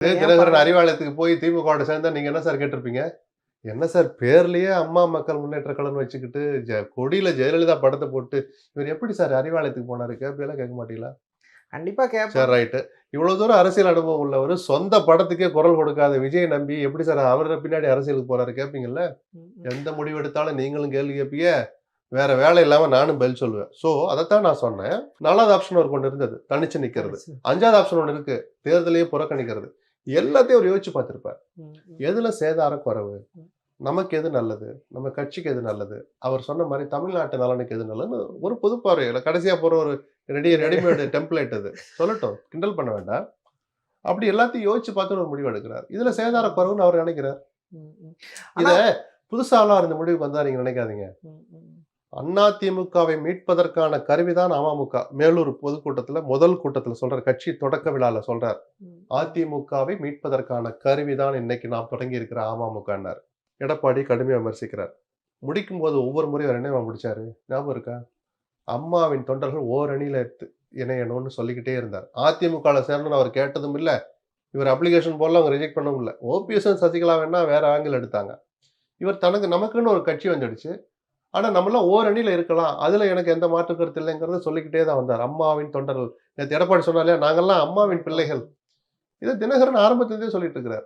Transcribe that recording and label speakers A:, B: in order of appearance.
A: இதே
B: ஏன்
A: தினகரன்
B: பரவாயில்ல.
A: அறிவாலயத்துக்கு போய் திமுகவோட சேர்ந்தா நீங்க என்ன சார் கேட்டிருப்பீங்க? என்ன சார் பேர்லயே அம்மா மக்கள் முன்னேற்ற கழகம்னு வச்சுக்கிட்டு, கொடியில ஜெயலலிதா படத்த போட்டு, இவர் எப்படி சார் அறிவாலயத்துக்கு போனாரு? கேட்பீங்களா, கேட்க மாட்டீங்களா?
B: கண்டிப்பா
A: சரி
B: கேட்பாங்க.
A: ரைட்டு. இவ்வளவு தூரம் அரசியல் அனுபவம் உள்ளவரு, சொந்த படத்துக்கே குரல் கொடுக்காத விஜய நம்பி எப்படி சார் அவர பின்னாடி அரசியலுக்கு போறாரு கேட்பீங்கல்ல?
B: ம், ம்.
A: எந்த முடிவு எடுத்தாலும் நீங்களும் கேள்வி கேட்பீங்க. வேற வேலை இல்லாம நானும் பதில் சொல்லுவேன். அதத்தான் நான் சொன்னேன். 4வது ஆப்ஷன் ஒரு ஒண்ணு இருந்தது. தனிச்சு நிக்கிறது.
B: தனிச்சு.
A: 5வது ஆப்ஷன் ஒண்ணு இருக்கு. தேர்தலையே புறக்கணிக்கிறது. எல்லாத்தையும் அவரு யோசிச்சு பார்த்திருப்பார்.
B: ம், ம்,
A: எதுல சேதாரம் குறைவு?
B: ம்.
A: நமக்கு எது நல்லது? நம்ம கட்சிக்கு எது நல்லது? அவர் சொன்ன மாரி தமிழ்நாட்டு நலனுக்கு எது நல்லதுன்னு ஒரு பொது பார்வையில கடைசியா போற ஒரு ரெடிமேட் டெம்ப்ளேட் அது. சொல்லட்டும். கிண்டல் பண்ண வேண்டாம். அப்படி எல்லாத்தையும் யோசிச்சு பார்த்து ஒரு முடிவு எடுக்கிறார். இதுல சேதாரம் குறைவுன்னு அவர் நினைக்கிறார்.
B: ம், ம்.
A: இத
B: ஆனா
A: புதுசாலாம் இந்த முடிவுக்கு வந்தா நீங்க நினைக்காதீங்க.
B: ம், ம்,
A: அதிமுகவை மீட்பதற்கான கருவிதான் அமமுக. மேலூர் பொதுக்கூட்டத்துல முதல் கூட்டத்துல சொல்றார். கட்சி தொடக்க விழால சொல்றார்.
B: ம்,
A: அதிமுகவை மீட்பதற்கான கருவிதான் இன்னைக்கு நாம் தொடங்கி இருக்கிற அமமுகன்னார். எடப்பாடி கடுமையா விமர்சிக்கிறார். முடிக்கும்போது ஒவ்வொரு முறையும் அவர் என்னவா முடிச்சாரு? ஞாபகம் இருக்கா? அம்மாவின் தொண்டர்கள் ஓரணியில இணையணும்னு சொல்லிக்கிட்டே இருந்தார். அதிமுகல சேரணும்னு அவர் கேட்டதும் இல்ல. இவர் அப்ளிகேஷன் போடல அவங்க ரிஜெக்ட் பண்ணவும் இல்ல. ஓபிஎஸும் சசிகலா வேணா வேற ஆங்கிள் எடுத்தாங்க. இவர் நமக்குன்னு ஒரு கட்சி வந்துடுச்சு. ஆனா நம்மலாம் ஓரணியில இருக்கலாம். அதுல எனக்கு எந்த மாற்று கருத்து இல்லைங்கிறத சொல்லிக்கிட்டே தான் வந்தார். அம்மாவின் தொண்டர்கள். நேத்து எடப்பாடி சொன்னார் இல்லையா, நாங்கெல்லாம் அம்மாவின் பிள்ளைகள். இத தினகரன் ஆரம்பத்திலிருந்தே சொல்லிட்டு இருக்கிறார்.